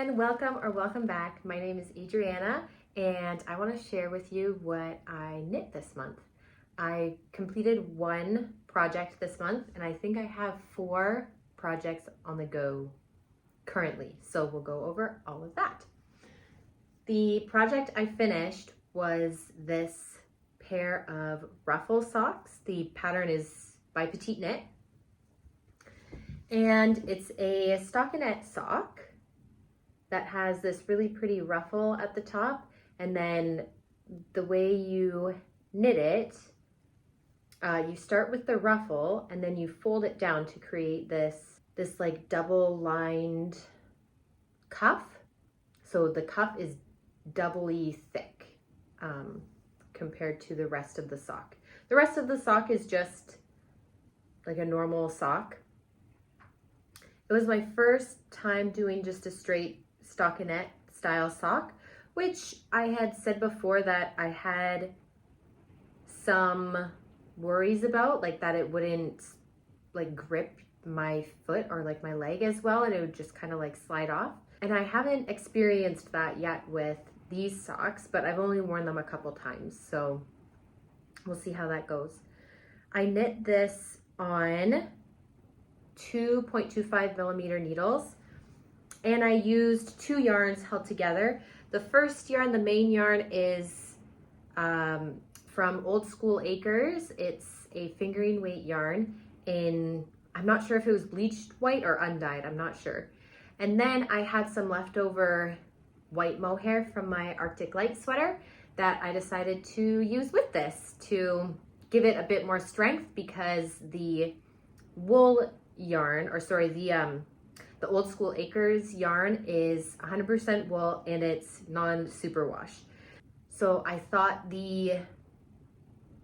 everyone, welcome or welcome back. My name is Adriana and I want to share with you what I knit this month. I completed one project this month and I think I have 4 projects on the go currently. So we'll go over all of that. The project I finished was this pair of Ruffle socks. The pattern is by Petite Knit. And it's a stockinette sock that has this really pretty ruffle at the top, and then the way you knit it, you start with the ruffle and then you fold it down to create this like double lined cuff. So the cuff is doubly thick compared to the rest of the sock. The rest of the sock is just like a normal sock. It was my first time doing just a straight stockinette style sock, which I had said before that I had some worries about, like that it wouldn't like grip my foot or like my leg as well, and it would just kind of like slide off. And I haven't experienced that yet with these socks, but I've only worn them a couple times, so we'll see how that goes. I knit this on 2.25 millimeter needles, and I used 2 yarns held together. The first yarn, the main yarn, is from Old School Acres. It's a fingering weight yarn in, I'm not sure if it was bleached white or undyed, I'm not sure. And then I had some leftover white mohair from my Arctic Light sweater that I decided to use with this to give it a bit more strength, because the wool yarn, or sorry, the Old School Acres yarn is 100% wool and it's non-superwash. So I thought the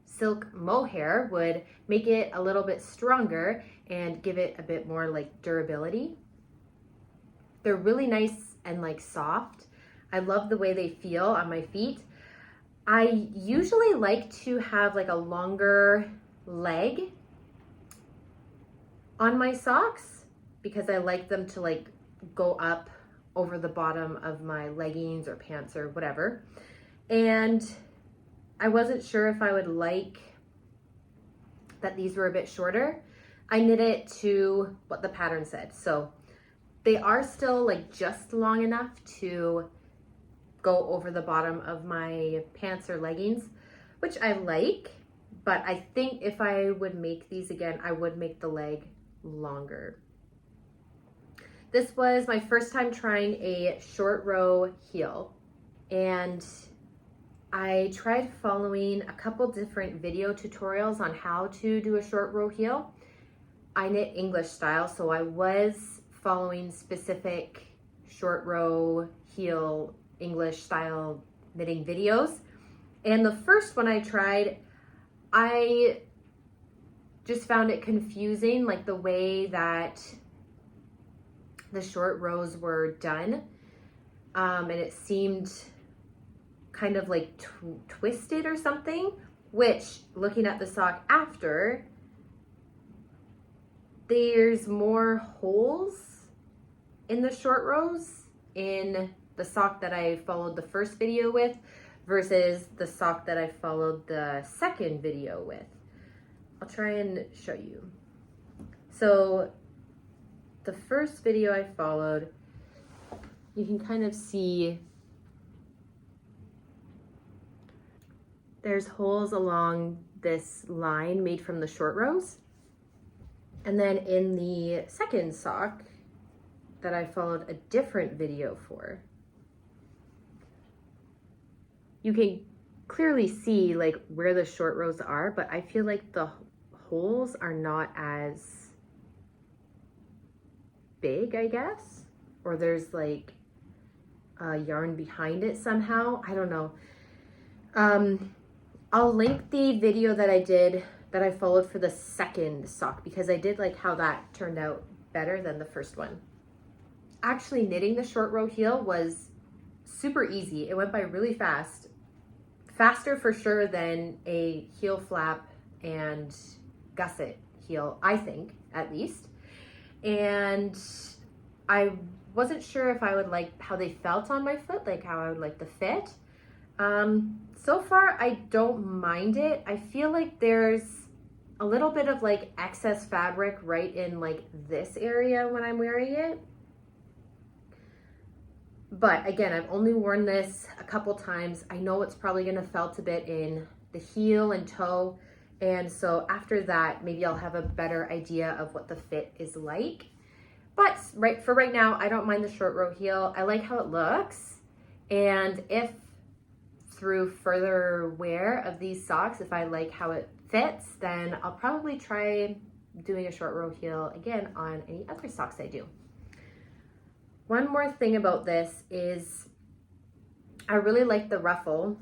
silk mohair would make it a little bit stronger and give it a bit more like durability. They're really nice and like soft. I love the way they feel on my feet. I usually like to have like a longer leg on my socks because I like them to like go up over the bottom of my leggings or pants or whatever. And I wasn't sure if I would like that these were a bit shorter. I knit it to what the pattern said. So they are still like just long enough to go over the bottom of my pants or leggings, which I like, but I think if I would make these again, I would make the leg longer. This was my first time trying a short row heel, and I tried following a couple different video tutorials on how to do a short row heel. I knit English style, so I was following specific short row heel English style knitting videos. And the first one I tried, I just found it confusing, like the way that the short rows were done. And it seemed kind of like twisted or something, which looking at the sock after, there's more holes in the short rows in the sock that I followed the first video with versus the sock that I followed the second video with. I'll try and show you. So the first video I followed, you can kind of see there's holes along this line made from the short rows. And then in the second sock that I followed a different video for, you can clearly see like where the short rows are, but I feel like the holes are not as big, I guess, or there's like a yarn behind it somehow. I don't know. I'll link the video that I did, that I followed for the second sock, because I did like how that turned out better than the first one. Actually, knitting the short row heel was super easy. It went by really fast. Faster for sure than a heel flap and gusset heel, I think, at least. And I wasn't sure if I would like how they felt on my foot, like how I would like the fit. So far, I don't mind it. I feel like there's a little bit of like excess fabric right in like this area when I'm wearing it. But again, I've only worn this a couple times. I know it's probably gonna felt a bit in the heel and toe. And so after that, maybe I'll have a better idea of what the fit is like. But for right now, I don't mind the short row heel. I like how it looks. And if through further wear of these socks, if I like how it fits, then I'll probably try doing a short row heel again on any other socks I do. One more thing about this is I really like the ruffle.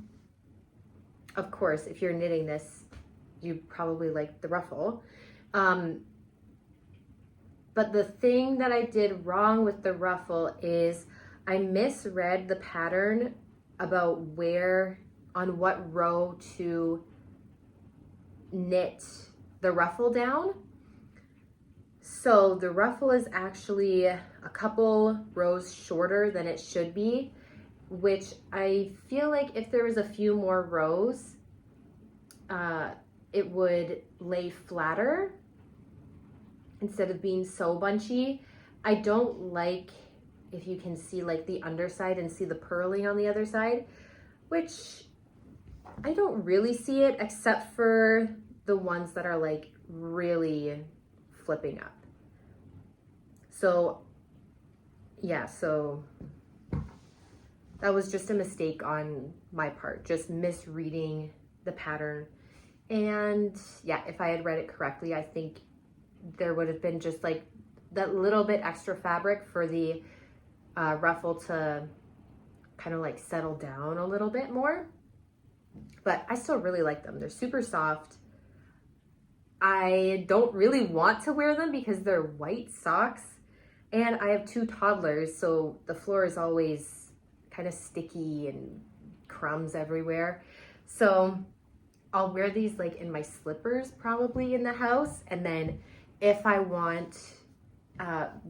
Of course, if you're knitting this, you probably like the ruffle. But the thing that I did wrong with the ruffle is I misread the pattern about on what row to knit the ruffle down. So the ruffle is actually a couple rows shorter than it should be, which I feel like if there was a few more rows, it would lay flatter instead of being so bunchy. I don't like, if you can see like the underside and see the purling on the other side, which I don't really see it except for the ones that are like really flipping up. So yeah, so that was just a mistake on my part, just misreading the pattern. And yeah, if I had read it correctly, I think there would have been just like that little bit extra fabric for the ruffle to kind of like settle down a little bit more. But I still really like them. They're super soft. I don't really want to wear them because they're white socks, and I have 2 toddlers, so the floor is always kind of sticky and crumbs everywhere. So I'll wear these like in my slippers probably in the house, and then if I want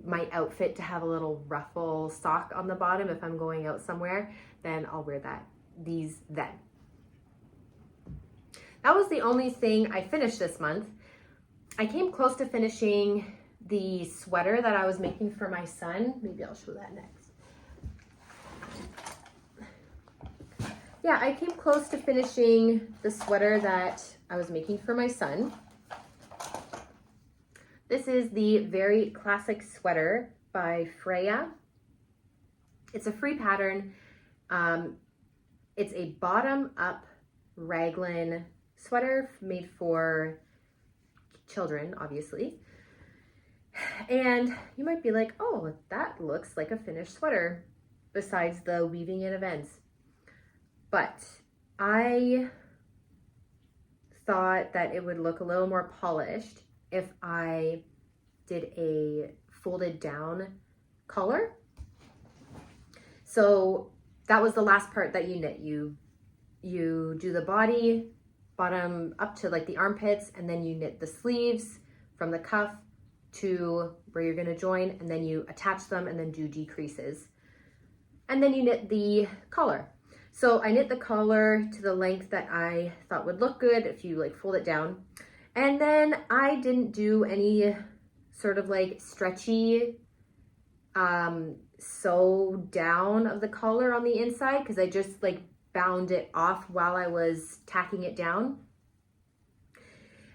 my outfit to have a little ruffle sock on the bottom if I'm going out somewhere, then I'll wear these then. That was the only thing I finished this month. I came close to finishing the sweater that I was making for my son. Maybe I'll show that next. Yeah, I came close to finishing the sweater that I was making for my son. This is the Very Classic Sweater by Freya. It's a free pattern. It's a bottom-up raglan sweater made for children, obviously. And you might be like, oh, that looks like a finished sweater, besides the weaving in of ends. But I thought that it would look a little more polished if I did a folded down collar. So that was the last part that you knit. You do the body, bottom up to like the armpits, and then you knit the sleeves from the cuff to where you're gonna join, and then you attach them and then do decreases. And then you knit the collar. So I knit the collar to the length that I thought would look good if you like fold it down. And then I didn't do any sort of like stretchy sew down of the collar on the inside, because I just like bound it off while I was tacking it down.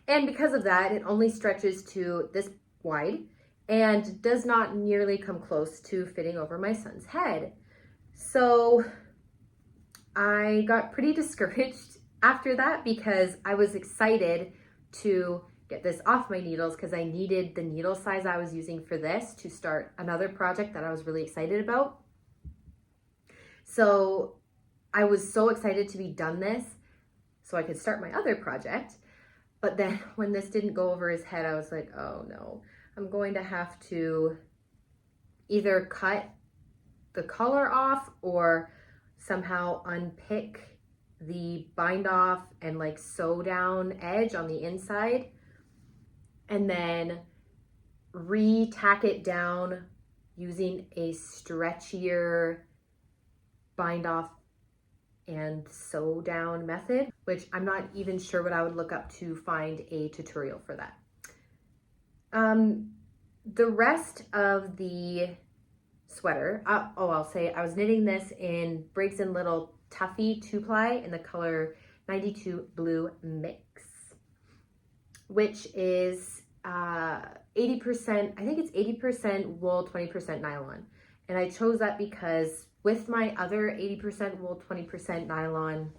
And because of that, it only stretches to this wide and does not nearly come close to fitting over my son's head. So I got pretty discouraged after that, because I was excited to get this off my needles because I needed the needle size I was using for this to start another project that I was really excited about. So I was so excited to be done this so I could start my other project. But then when this didn't go over his head, I was like, oh no, I'm going to have to either cut the collar off or somehow unpick the bind off and like sew down edge on the inside, and then re-tack it down using a stretchier bind off and sew down method, which I'm not even sure what I would look up to find a tutorial for that. The rest of the sweater, I'll say I was knitting this in Briggs & Little Tuffy 2-ply in the color 92 Blue Mix, which is 80%, I think it's 80% wool, 20% nylon. And I chose that because with my other 80% wool, 20% nylon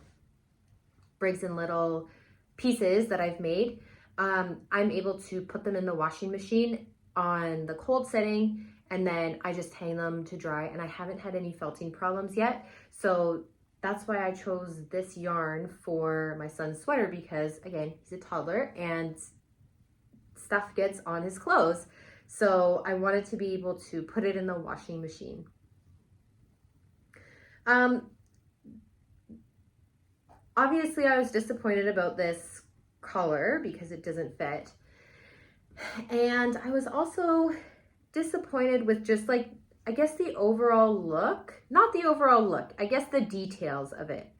Briggs & Little pieces that I've made, I'm able to put them in the washing machine on the cold setting, and then I just hang them to dry, and I haven't had any felting problems yet. So that's why I chose this yarn for my son's sweater, because again, he's a toddler and stuff gets on his clothes. So I wanted to be able to put it in the washing machine. Obviously I was disappointed about this collar because it doesn't fit. And I was also disappointed with just like, I guess the overall look, not the overall look, I guess the details of it.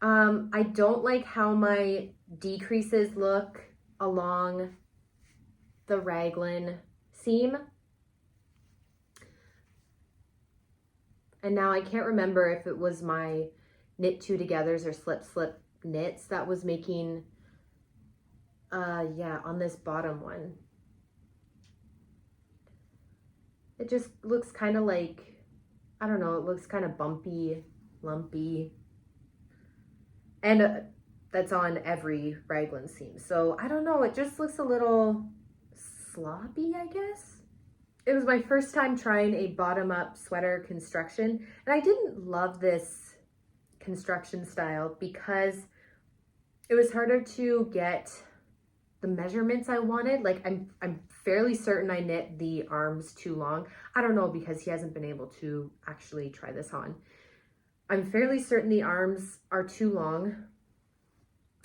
I don't like how my decreases look along the raglan seam. And now I can't remember if it was my knit two togethers or slip knits that was making, yeah, on this bottom one. It just looks kind of like, I don't know, it looks kind of bumpy, lumpy. And that's on every raglan seam. So I don't know, it just looks a little sloppy, I guess. It was my first time trying a bottom-up sweater construction, and I didn't love this construction style because it was harder to get the measurements I wanted. Like I'm fairly certain I knit the arms too long. I don't know, because he hasn't been able to actually try this on. I'm fairly certain the arms are too long.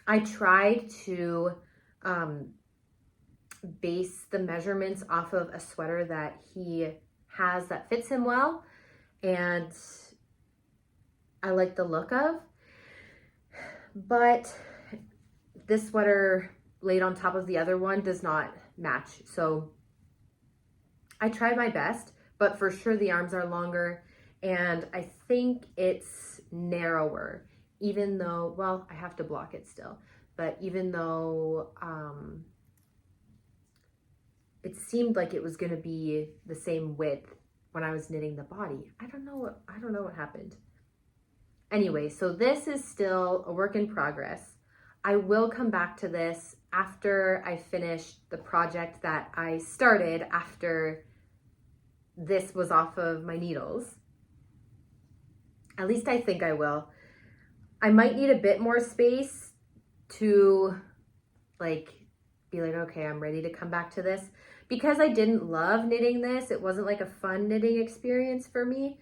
I tried to base the measurements off of a sweater that he has that fits him well, and I like the look of, but this sweater laid on top of the other one does not match. So I tried my best, but for sure the arms are longer, and I think it's narrower, even though, well, I have to block it still, but even though it seemed like it was going to be the same width when I was knitting the body. I don't know what happened. Anyway, so this is still a work in progress. I will come back to this after I finish the project that I started after this was off of my needles. At least I think I will. I might need a bit more space to be like, okay, I'm ready to come back to this. Because I didn't love knitting this, it wasn't like a fun knitting experience for me.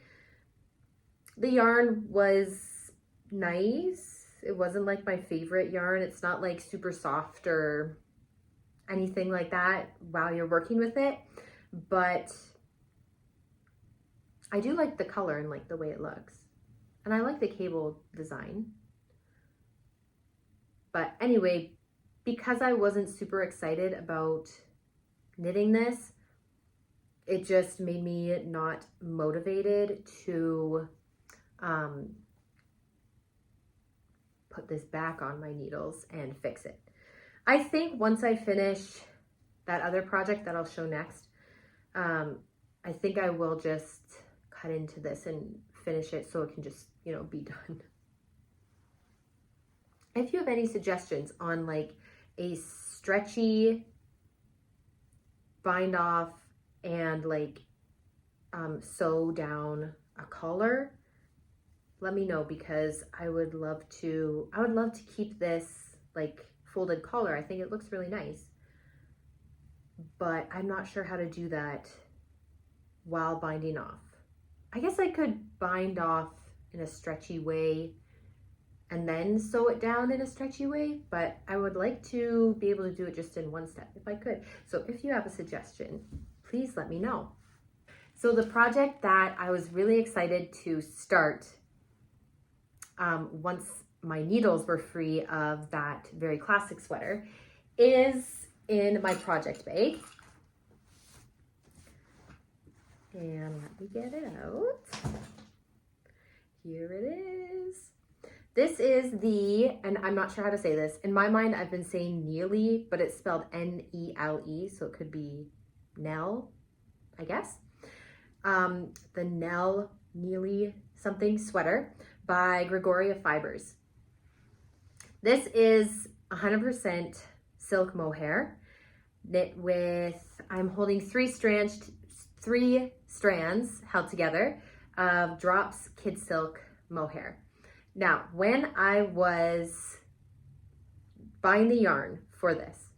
The yarn was nice. It wasn't like my favorite yarn. It's not like super soft or anything like that while you're working with it. But I do like the color and like the way it looks. And I like the cable design. But anyway, because I wasn't super excited about knitting this, it just made me not motivated to put this back on my needles and fix it. I think once I finish that other project that I'll show next, I think I will just cut into this and finish it so it can just, you know, be done. If you have any suggestions on like a stretchy bind off and like sew down a collar, let me know, because I would love to keep this like folded collar. I think it looks really nice, but I'm not sure how to do that while binding off. I guess I could bind off in a stretchy way and then sew it down in a stretchy way, but I would like to be able to do it just in one step if I could. So if you have a suggestion, please let me know. So the project that I was really excited to start once my needles were free of that very classic sweater is in my project bag. And let me get it out. Here it is. This is the, and I'm not sure how to say this. In my mind, I've been saying Nele, but it's spelled N-E-L-E, so it could be Nele, I guess. The Nele something sweater by Gregoria Fibers. This is 100% silk mohair knit with, I'm holding three strands held together of Drops Kid Silk mohair. Now, when I was buying the yarn for this,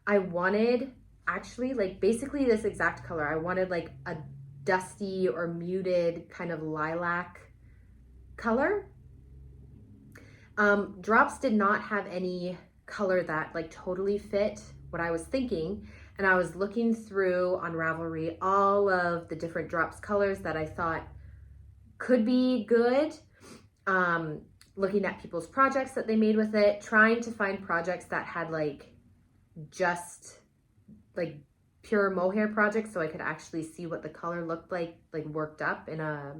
I wanted actually like basically this exact color. I wanted like a dusty or muted kind of lilac color. Drops did not have any color that like totally fit what I was thinking. And I was looking through on Ravelry all of the different Drops colors that I thought could be good. Looking at people's projects that they made with it, trying to find projects that had like just like pure mohair projects so I could actually see what the color looked like worked up in a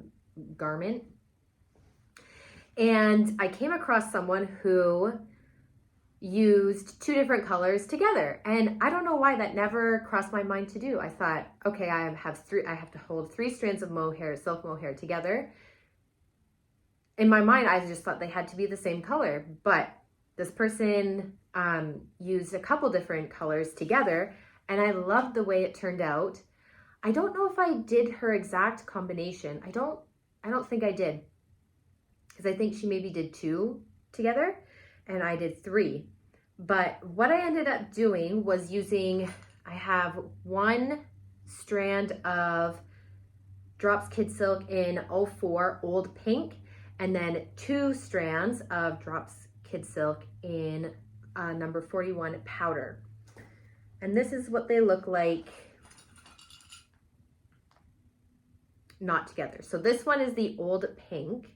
garment. And I came across someone who used two different colors together. And I don't know why that never crossed my mind to do. I thought, okay, I have to hold three strands of mohair, silk mohair together. In my mind, I just thought they had to be the same color, but this person used a couple different colors together, and I loved the way it turned out. I don't know if I did her exact combination. I don't think I did, because I think she maybe did two together, and I did three. But what I ended up doing was I have one strand of Drops Kid Silk in 04 Old Pink, and then two strands of Drops Kid Silk in number 41 Powder. And this is what they look like not together. So this one is the Old Pink.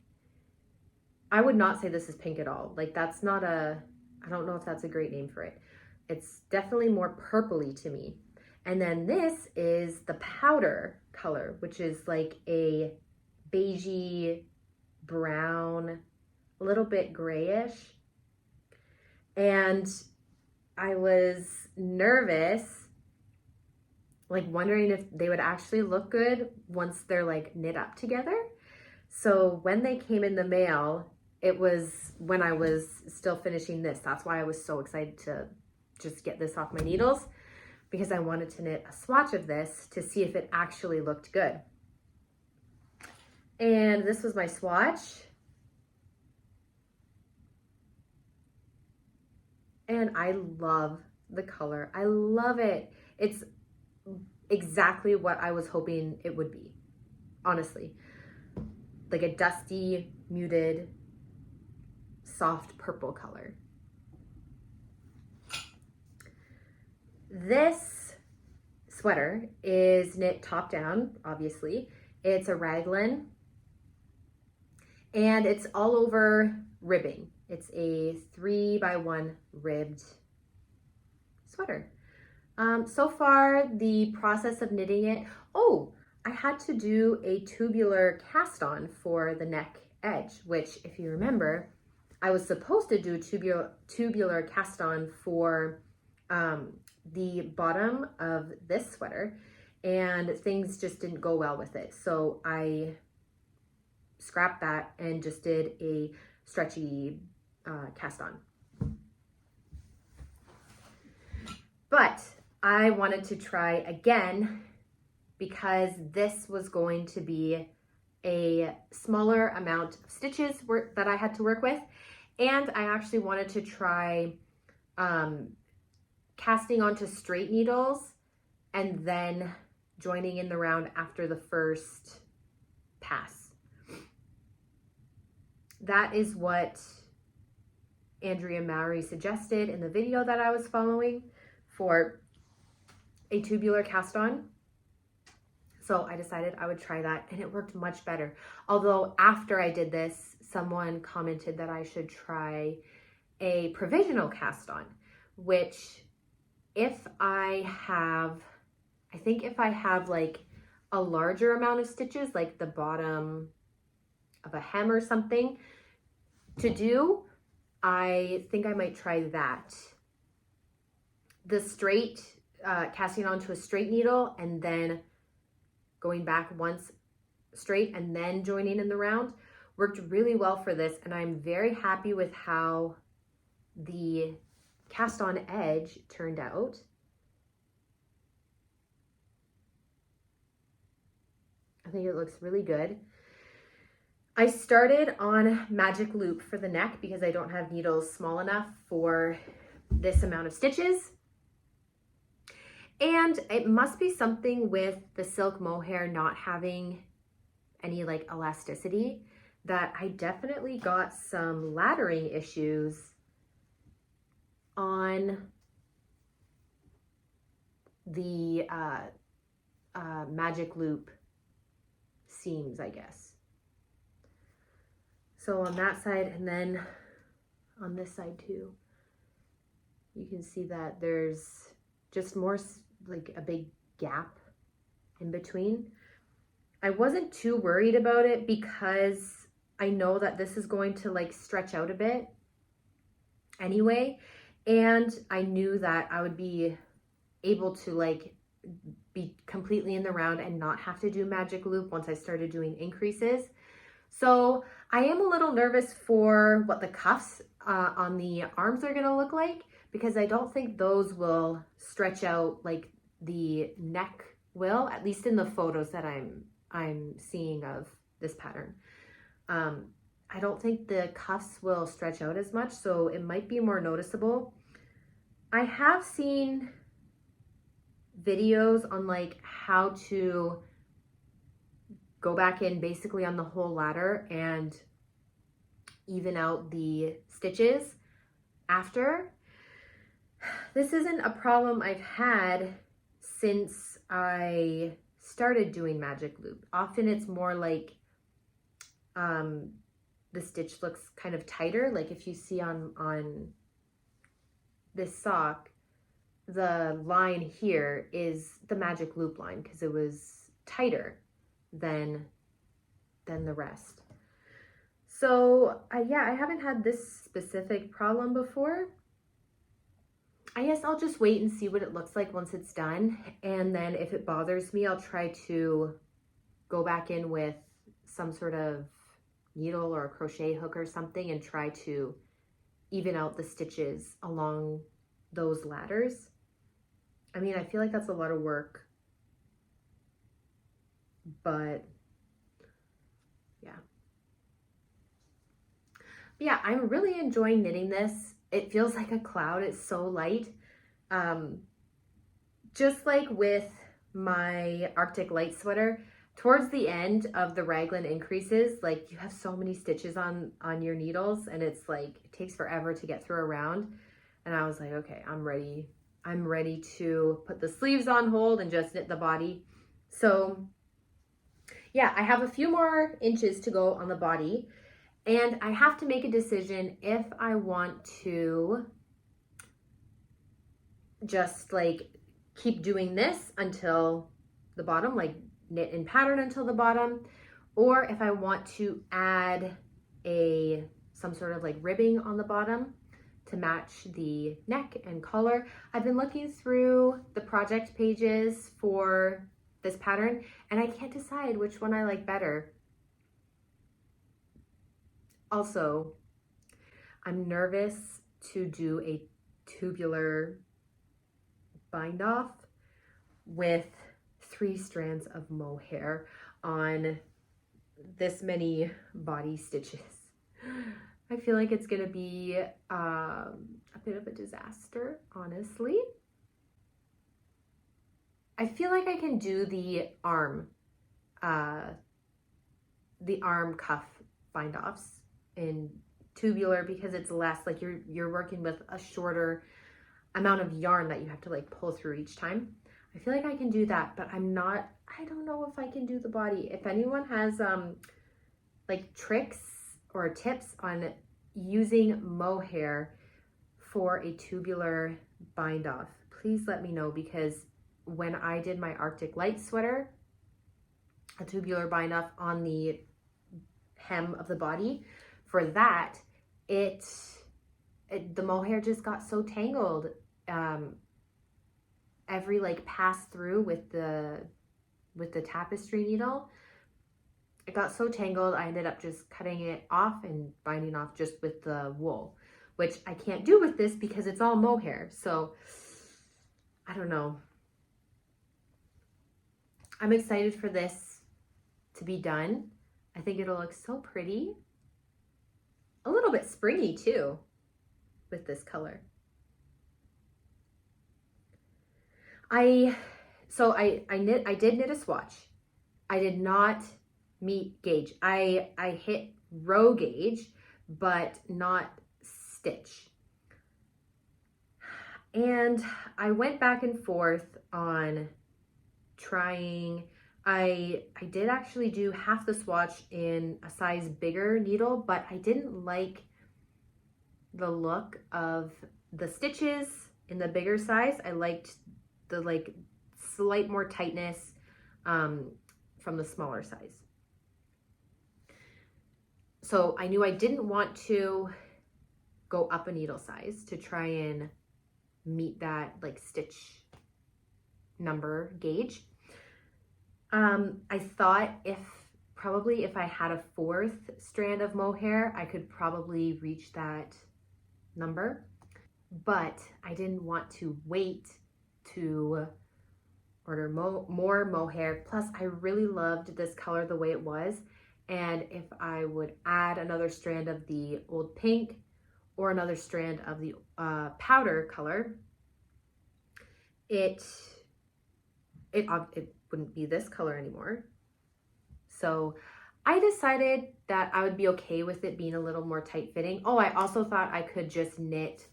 I would not say this is pink at all. Like that's not I don't know if that's a great name for it. It's definitely more purpley to me. And then this is the Powder color, which is like a beigey brown, a little bit grayish. And I was nervous, like wondering if they would actually look good once they're like knit up together. So when they came in the mail, it was when I was still finishing this. That's why I was so excited to just get this off my needles, because I wanted to knit a swatch of this to see if it actually looked good. And this was my swatch. And I love the color. I love it. It's exactly what I was hoping it would be, honestly. Like a dusty, muted, soft purple color. This sweater is knit top down, obviously. It's a raglan, and it's all over ribbing. It's a 3x1 ribbed sweater. So far, the process of knitting it, I had to do a tubular cast on for the neck edge, which if you remember, I was supposed to do tubular cast on for the bottom of this sweater, and things just didn't go well with it. So I scrapped that and just did a stretchy cast on. But I wanted to try again because this was going to be a smaller amount of stitches that I had to work with. And I actually wanted to try casting onto straight needles and then joining in the round after the first pass. That is what Andrea Mowry suggested in the video that I was following for a tubular cast on. So I decided I would try that, and it worked much better. Although after I did this, someone commented that I should try a provisional cast on, which if I think if I have like a larger amount of stitches, like the bottom of a hem or something to do, I think I might try that. The straight, casting onto a straight needle and then going back once straight and then joining in the round worked really well for this, and I'm very happy with how the cast on edge turned out. I think it looks really good. I started on magic loop for the neck because I don't have needles small enough for this amount of stitches. And it must be something with the silk mohair not having any like elasticity that I definitely got some laddering issues on the magic loop seams, I guess. So on that side, and then on this side too, you can see that there's just more like a big gap in between. I wasn't too worried about it because I know that this is going to like stretch out a bit anyway, and I knew that I would be able to like be completely in the round and not have to do magic loop once I started doing increases. So I am a little nervous for what the cuffs on the arms are gonna look like, because I don't think those will stretch out like the neck will, at least in the photos that I'm seeing of this pattern. I don't think the cuffs will stretch out as much, so it might be more noticeable. I have seen videos on like how to go back in basically on the whole ladder and even out the stitches after. This isn't a problem I've had since I started doing magic loop. Often it's more like the stitch looks kind of tighter. Like if you see on this sock, the line here is the magic loop line because it was tighter than the rest. So yeah, I haven't had this specific problem before. I guess I'll just wait and see what it looks like once it's done. And then if it bothers me, I'll try to go back in with some sort of needle or a crochet hook or something and try to even out the stitches along those ladders. I mean, I feel like that's a lot of work, but yeah, I'm really enjoying knitting this. It feels like a cloud. It's so light. Just like with my Arctic Light sweater, towards the end of the raglan increases, like you have so many stitches on your needles and it's like, it takes forever to get through a round. And I was like, okay, I'm ready. I'm ready to put the sleeves on hold and just knit the body. So yeah, I have a few more inches to go on the body. And I have to make a decision if I want to just like keep doing this until the bottom, like knit and pattern until the bottom, or if I want to add some sort of like ribbing on the bottom to match the neck and collar. I've been looking through the project pages for this pattern and I can't decide which one I like better. Also, I'm nervous to do a tubular bind off with 3 strands of mohair on this many body stitches. I feel like it's gonna be a bit of a disaster, honestly. I feel like I can do the arm cuff bind offs in tubular because it's less, like you're working with a shorter amount of yarn that you have to like pull through each time. I feel like I can do that, but I don't know if I can do the body. If anyone has like tricks or tips on using mohair for a tubular bind off, please let me know, because when I did my Arctic Light sweater, a tubular bind off on the hem of the body, for that, the mohair just got so tangled. Every like pass through with the tapestry needle, it got so tangled, I ended up just cutting it off and binding off just with the wool, which I can't do with this because it's all mohair. So I don't know. I'm excited for this to be done. I think it'll look so pretty. A little bit springy too with this color. I did knit a swatch. I did not meet gauge. I hit row gauge, but not stitch. And I went back and forth on trying. I did actually do half the swatch in a size bigger needle, but I didn't like the look of the stitches in the bigger size. I liked the like slight more tightness from the smaller size. So I knew I didn't want to go up a needle size to try and meet that like stitch number gauge. I thought if I had a 4th strand of mohair, I could probably reach that number, but I didn't want to wait to order more mohair. Plus, I really loved this color the way it was, and if I would add another strand of the old pink or another strand of the powder color, it wouldn't be this color anymore. So I decided that I would be okay with it being a little more tight fitting. Oh, I also thought I could just knit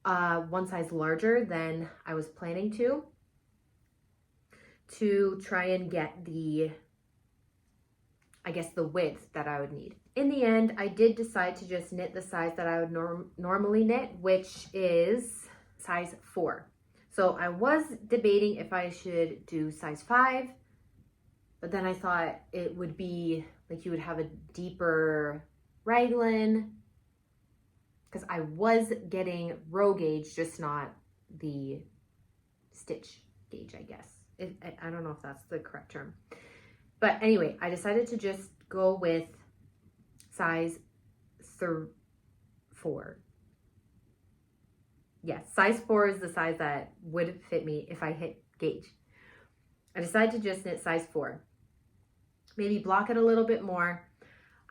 one size larger than I was planning to try and get the width that I would need. In the end, I did decide to just knit the size that I would normally knit, which is size 4. So I was debating if I should do size 5, but then I thought it would be like you would have a deeper raglan, because I was getting row gauge, just not the stitch gauge, I guess. I don't know if that's the correct term. But anyway, I decided to just go with size 4. Yes, size 4 is the size that would fit me if I hit gauge. I decided to just knit size 4. Maybe block it a little bit more.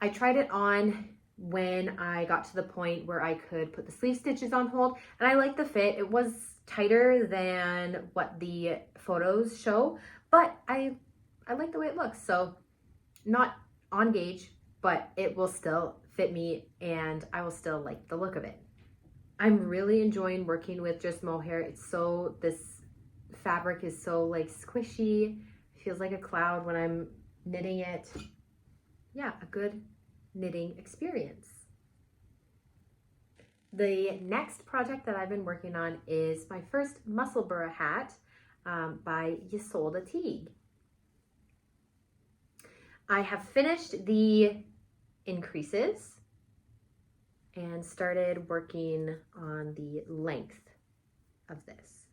I tried it on when I got to the point where I could put the sleeve stitches on hold, and I liked the fit. It was tighter than what the photos show, but I like the way it looks. So not on gauge, but it will still fit me and I will still like the look of it. I'm really enjoying working with just mohair. This fabric is so like squishy. It feels like a cloud when I'm knitting it. Yeah, a good knitting experience. The next project that I've been working on is my first Musselburgh hat by Isolde Teague. I have finished the increases and started working on the length of this.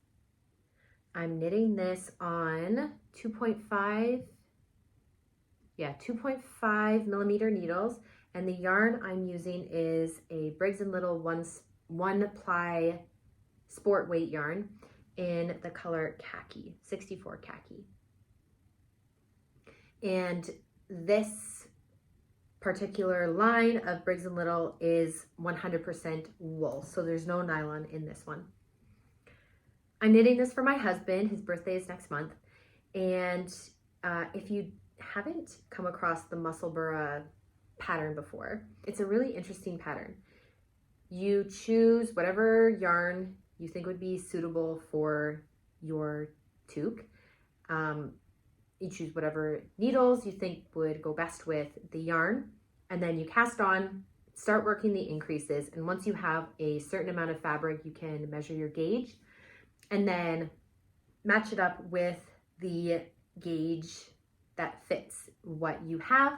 I'm knitting this on 2.5 millimeter needles, and the yarn I'm using is a Briggs & Little one ply sport weight yarn in the color khaki, 64 khaki. And this particular line of Briggs & Little is 100% wool, so there's no nylon in this one. I'm knitting this for my husband. His birthday is next month, and if you haven't come across the Musselburgh pattern before, it's a really interesting pattern. You choose whatever yarn you think would be suitable for your toque. You choose whatever needles you think would go best with the yarn, and then you cast on, start working the increases. And once you have a certain amount of fabric, you can measure your gauge and then match it up with the gauge that fits what you have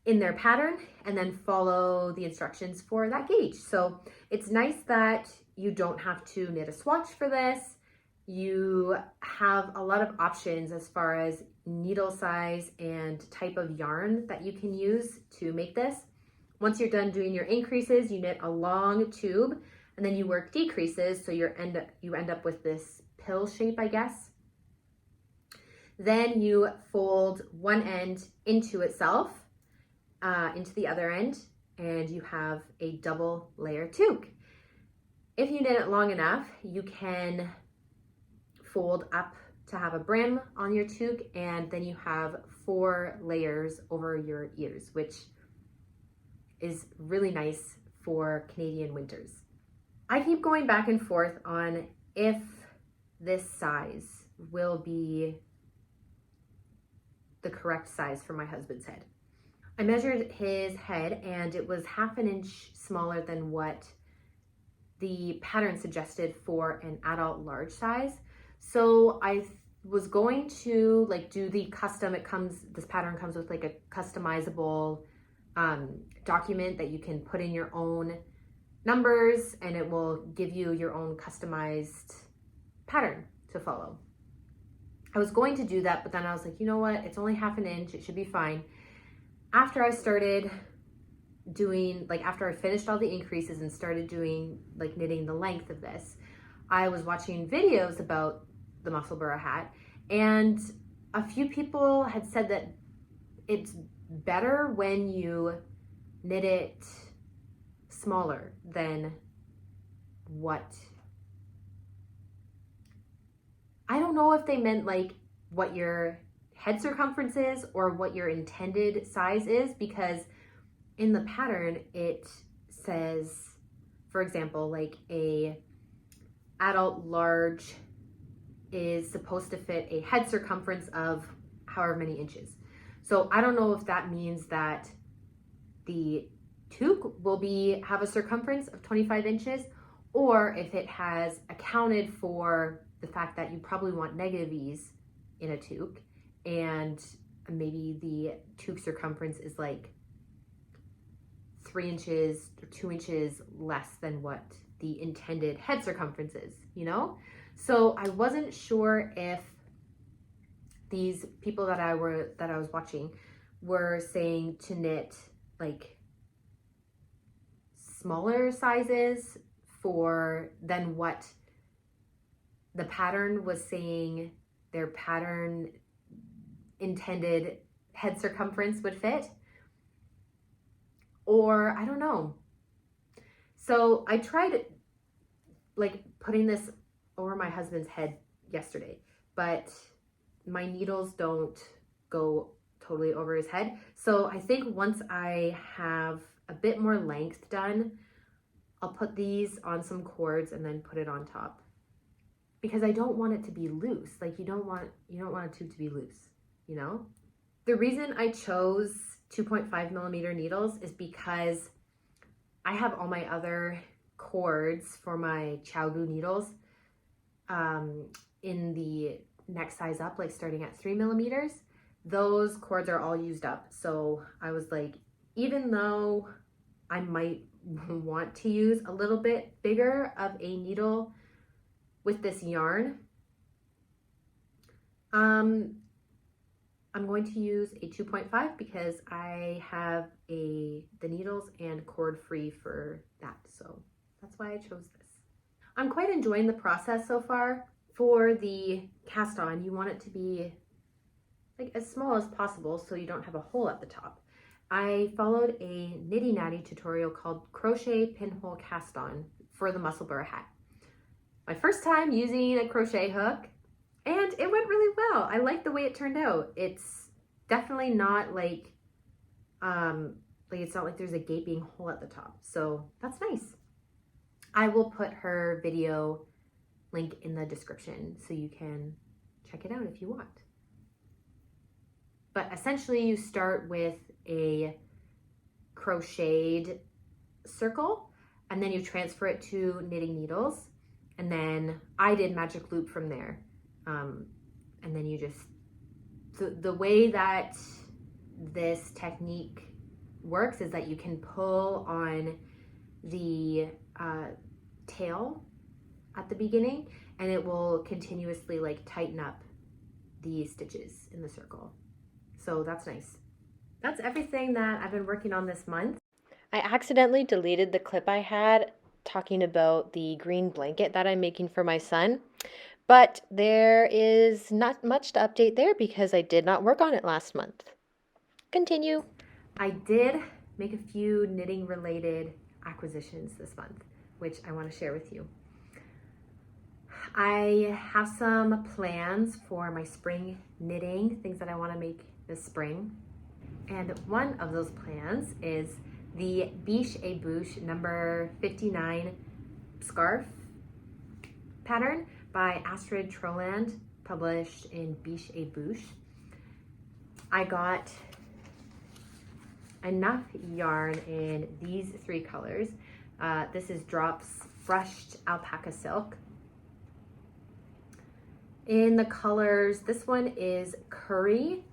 in their pattern, and then follow the instructions for that gauge. So it's nice that you don't have to knit a swatch for this. You have a lot of options as far as needle size and type of yarn that you can use to make this. Once you're done doing your increases, you knit a long tube, and then you work decreases, so you end up with this pill shape, I guess. Then you fold one end into itself, into the other end, and you have a double layer toque. If you knit it long enough, you can fold up to have a brim on your toque, and then you have 4 layers over your ears, which is really nice for Canadian winters. I keep going back and forth on if this size will be the correct size for my husband's head. I measured his head, and it was 1/2 inch smaller than what the pattern suggested for an adult large size. So I was going to do the custom. This pattern comes with a customizable document that you can put in your own numbers, and it will give you your own customized pattern to follow. I was going to do that, but then I was like, you know what? It's only 1/2 inch. It should be fine. After I started doing, after I finished all the increases and started doing, knitting the length of this, I was watching videos about the Musselburgh hat, and a few people had said that it's better when you knit it smaller than what, I don't know if they meant what your head circumference is or what your intended size is, because in the pattern it says, for example, a adult large is supposed to fit a head circumference of however many inches. So I don't know if that means that the toque will have a circumference of 25 inches, or if it has accounted for the fact that you probably want negative ease in a toque, and maybe the toque circumference is 3 inches or 2 inches less than what the intended head circumference is, So I wasn't sure if these people that I was watching were saying to knit smaller sizes than what the pattern was saying their pattern intended head circumference would fit, or I don't know. So I tried putting this over my husband's head yesterday, but my needles don't go totally over his head. So I think once I have a bit more length done, I'll put these on some cords and then put it on top, because I don't want it to be loose. You don't want a tube to be loose, The reason I chose 2.5 millimeter needles is because I have all my other cords for my Chowgu needles in the next size up, starting at 3 millimeters. Those cords are all used up. So I was even though I might want to use a little bit bigger of a needle with this yarn, I'm going to use a 2.5 because I have the needles and cord free for that. So that's why I chose this. I'm quite enjoying the process so far. For the cast on, you want it to be as small as possible so you don't have a hole at the top. I followed a Nitty Natty tutorial called Crochet Pinhole Cast On for the Musselburgh hat. My first time using a crochet hook, and it went really well. I like the way it turned out. It's definitely not it's not like there's a gaping hole at the top. So that's nice. I will put her video link in the description so you can check it out if you want. But essentially you start with a crocheted circle and then you transfer it to knitting needles, and then I did magic loop from there. And then you just, the way that this technique works is that you can pull on the tail at the beginning and it will continuously like tighten up the stitches in the circle. So that's nice. That's everything that I've been working on this month. I accidentally deleted the clip I had talking about the green blanket that I'm making for my son, but there is not much to update there because I did not work on it last month. Continue. I did make a few knitting related acquisitions this month, which I want to share with you. I have some plans for my spring knitting, things that I want to make this spring. And one of those plans is the Biche et Bouche number 59 scarf pattern by Astrid Troland, published in Biche et Bouche. I got enough yarn in these 3 colors. This is Drops Brushed Alpaca Silk. In the colors, this one is Curry.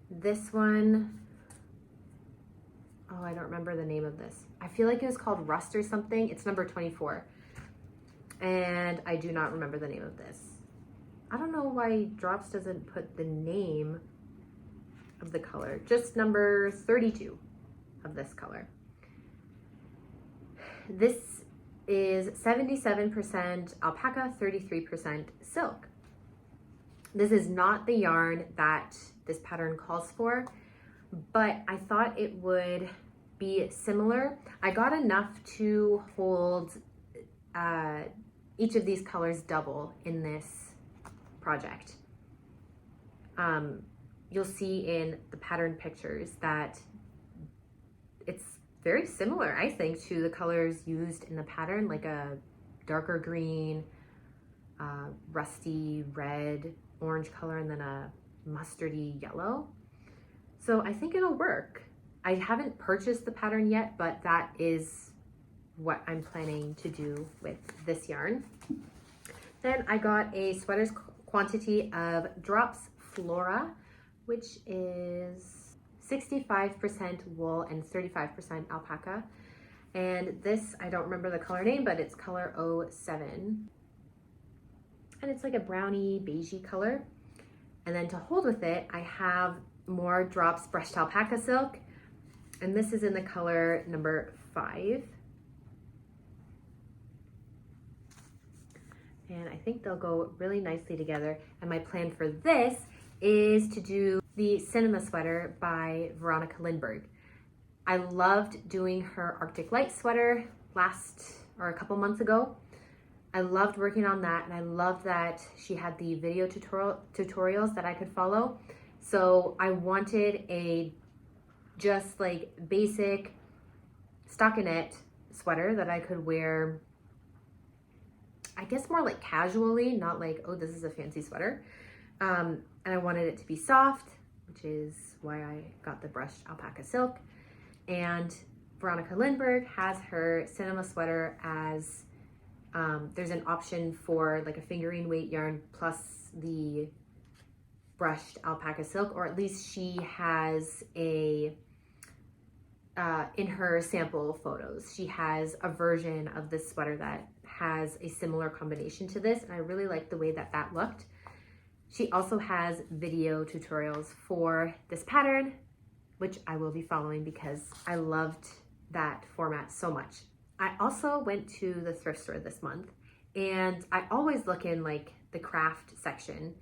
This one, oh, I don't remember the name of this. I feel like it was called Rust or something. It's number 24. And I do not remember the name of this. I don't know why Drops doesn't put the name of the color. Just number 32 of this color. This is 77% alpaca, 33% silk. This is not the yarn that this pattern calls for, but I thought it would be similar. I got enough to hold each of these colors double in this project. You'll see in the pattern pictures that it's very similar, I think, to the colors used in the pattern, like a darker green, rusty red, orange color, and then a mustardy yellow. So I think it'll work. I haven't purchased the pattern yet, but that is what I'm planning to do with this yarn. Then I got a sweater's quantity of Drops Flora, which is 65% wool and 35% alpaca. And this, I don't remember the color name, but it's color 07. And it's like a brownie beigey color. And then to hold with it, I have more Drops Brushed Alpaca Silk. And this is in the color number 5. And I think they'll go really nicely together. And my plan for this is to do the Cinema Sweater by Veronica Lindbergh. I loved doing her Arctic Light sweater a couple months ago. I loved working on that, and I loved that she had the video tutorials that I could follow. So I wanted a just like basic stockinette sweater that I could wear, I guess more like casually, not like, oh, this is a fancy sweater. And I wanted it to be soft, which is why I got the brushed alpaca silk. And Veronica Lindbergh has her Cinema Sweater as there's an option for like a fingering weight yarn plus the brushed alpaca silk, or at least she has a, in her sample photos, she has a version of this sweater that has a similar combination to this, and I really like the way that that looked. She also has video tutorials for this pattern, which I will be following because I loved that format so much. I also went to the thrift store this month, and I always look in like the craft section,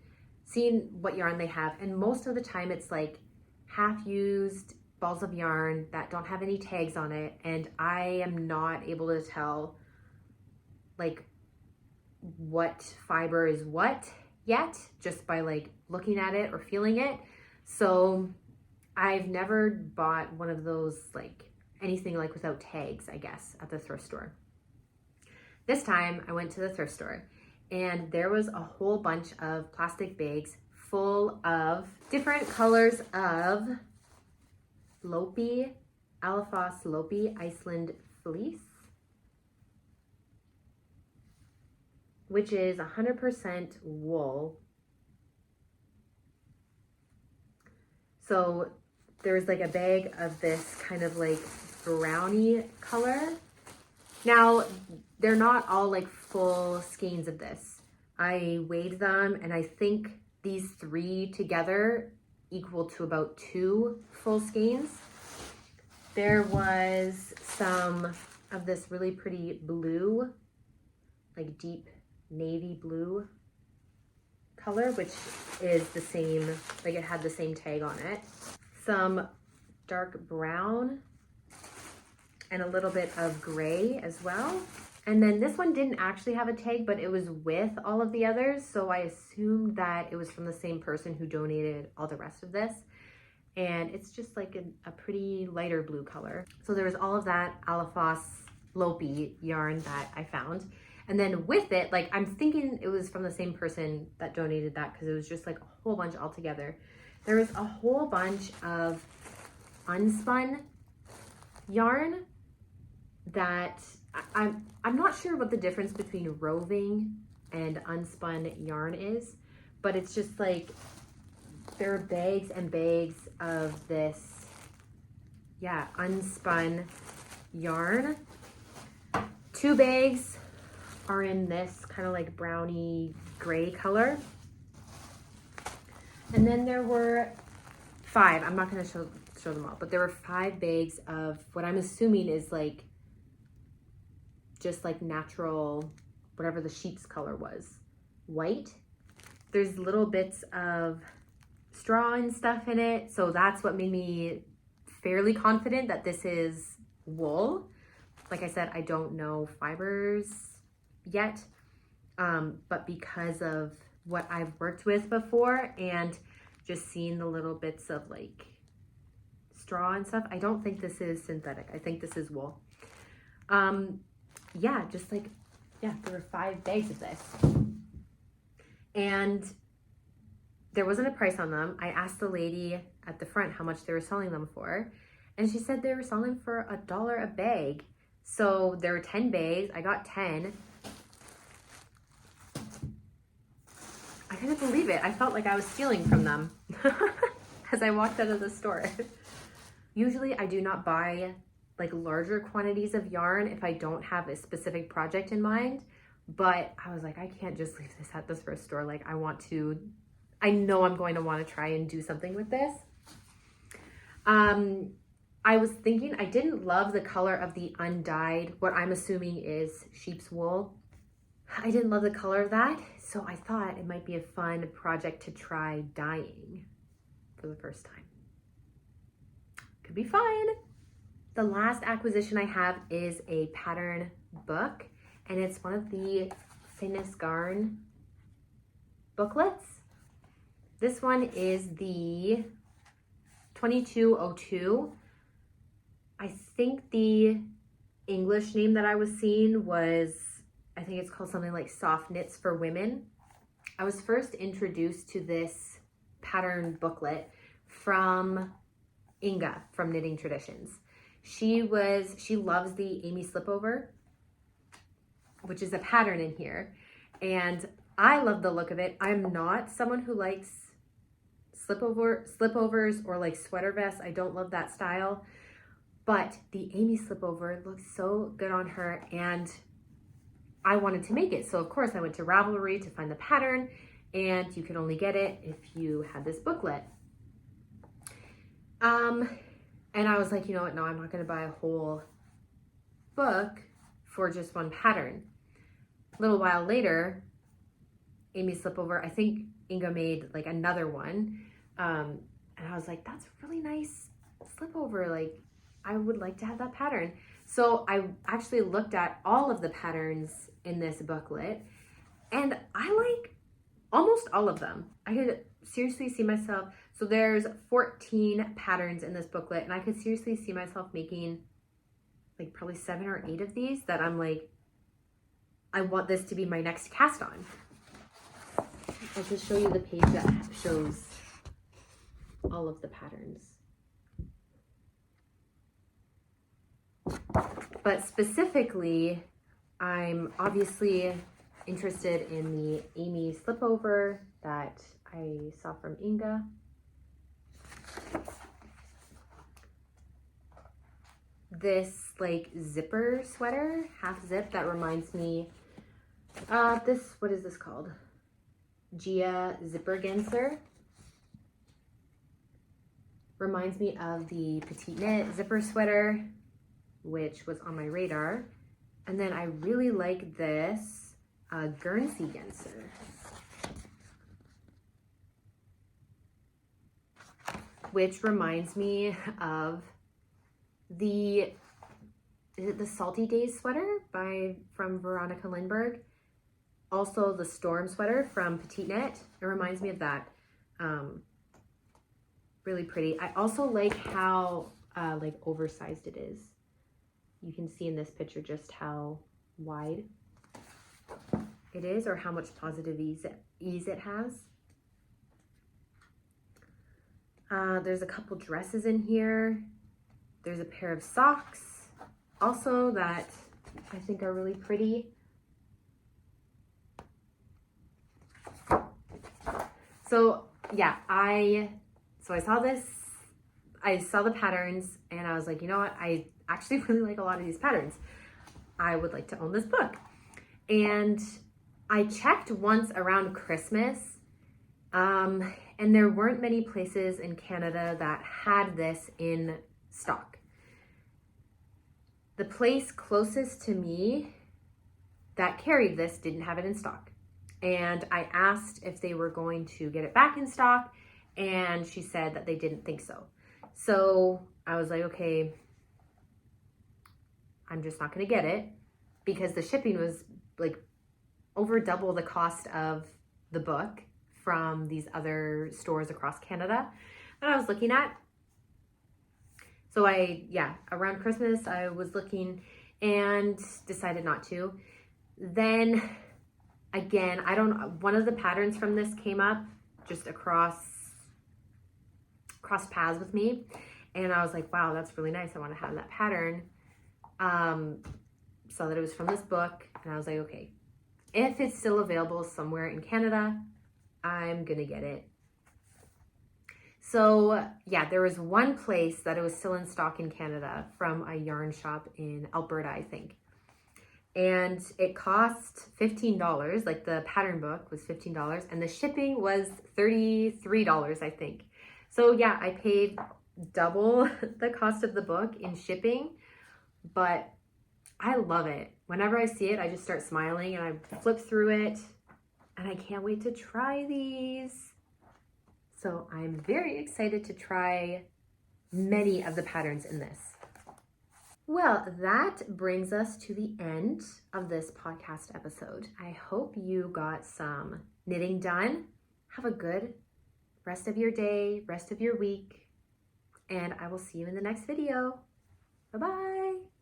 seeing what yarn they have, and most of the time it's like half-used balls of yarn that don't have any tags on it, and I am not able to tell like what fiber is what yet, just by like looking at it or feeling it. So I've never bought one of those, like anything like without tags, I guess, at the thrift store. This time I went to the thrift store and there was a whole bunch of plastic bags full of different colors of Lopi, Alafoss Lopi Iceland fleece, which is 100% wool. So there's like a bag of this kind of like brownie color. Now, they're not all like full skeins of this. I weighed them and I think these 3 together equal to about 2 full skeins. There was some of this really pretty blue, like deep navy blue color, which is the same, like it had the same tag on it. Some dark brown and a little bit of gray as well. And then this one didn't actually have a tag, but it was with all of the others. So I assumed that it was from the same person who donated all the rest of this. And it's just like a pretty lighter blue color. So there was all of that Alafoss Lopi yarn that I found. And then with it, like I'm thinking it was from the same person that donated that because it was just like a whole bunch all together. There was a whole bunch of unspun yarn that I'm not sure what the difference between roving and unspun yarn is, but it's just like there are bags and bags of this, yeah, unspun yarn. 2 bags are in this kind of like browny gray color. And then there were 5, I'm not gonna show them all, but there were 5 bags of what I'm assuming is like just like natural, whatever the sheep's color was, white. There's little bits of straw and stuff in it. So that's what made me fairly confident that this is wool. Like I said, I don't know fibers yet, but because of what I've worked with before and just seeing the little bits of like straw and stuff, I don't think this is synthetic. I think this is wool. Yeah, just like, yeah, there were 5 bags of this. And there wasn't a price on them. I asked the lady at the front how much they were selling them for, and she said they were selling for $1 a bag. So there were 10 bags. I got 10. I couldn't believe it. I felt like I was stealing from them as I walked out of the store. Usually I do not buy like larger quantities of yarn if I don't have a specific project in mind, but I was like, I can't just leave this at the thrift store. Like I know I'm going to want to try and do something with this. I was thinking I didn't love the color of the undyed, what I'm assuming is sheep's wool. I didn't love the color of that, so I thought it might be a fun project to try dyeing for the first time. Could be fun. The last acquisition I have is a pattern book, and it's one of the Thinnest Garn booklets. This one is the 2202. I think the English name that I was seeing was, I think it's called something like Soft Knits for Women. I was first introduced to this pattern booklet from Inga from Knitting Traditions. She loves the Amy Slipover, which is a pattern in here. And I love the look of it. I'm not someone who likes slipovers or like sweater vests. I don't love that style. But the Amy Slipover looks so good on her, and I wanted to make it. So of course I went to Ravelry to find the pattern, and you could only get it if you had this booklet. And I was like, you know what, no, I'm not gonna buy a whole book for just one pattern. A little while later, Amy Slipover, I think Inga made like another one. And I was like, that's a really nice slipover. Like, I would like to have that pattern. So I actually looked at all of the patterns in this booklet, and I like almost all of them. I could seriously see myself, so there's 14 patterns in this booklet, and I could seriously see myself making like probably 7 or 8 of these that I'm like, I want this to be my next cast on. I'll just show you the page that shows all of the patterns. But specifically, I'm obviously interested in the Amy slipover that I saw from Inga. This like zipper sweater, half zip, that reminds me of this, what is this called? Gia zipper genser. Reminds me of the petite knit zipper sweater, which was on my radar. And then I really like this Guernsey genser. Which reminds me of the Salty Days sweater from Veronica Lindbergh. Also the Storm sweater from Petite Knit. It reminds me of that. Really pretty. I also like how like oversized it is. You can see in this picture just how wide it is, or how much positive ease it has. There's a couple dresses in here. There's a pair of socks also that I think are really pretty. So yeah, I saw this, I saw the patterns, and I was like, you know what? I actually really like a lot of these patterns. I would like to own this book. And I checked once around Christmas, and there weren't many places in Canada that had this in stock. The place closest to me that carried this didn't have it in stock. And I asked if they were going to get it back in stock, and she said that they didn't think so. So I was like, okay, I'm just not gonna get it, because the shipping was like over double the cost of the book from these other stores across Canada that I was looking at. So around Christmas I was looking and decided not to. Then again, one of the patterns from this came up just crossed paths with me, and I was like, wow, that's really nice. I want to have that pattern. Saw that it was from this book, and I was like, okay, if it's still available somewhere in Canada, I'm gonna get it. So yeah, there was one place that it was still in stock in Canada from a yarn shop in Alberta, I think. And it cost $15, like the pattern book was $15, and the shipping was $33, I think. So yeah, I paid double the cost of the book in shipping, but I love it. Whenever I see it, I just start smiling and I flip through it, and I can't wait to try these. So I'm very excited to try many of the patterns in this. Well, that brings us to the end of this podcast episode. I hope you got some knitting done. Have a good rest of your day, rest of your week, and I will see you in the next video. Bye-bye.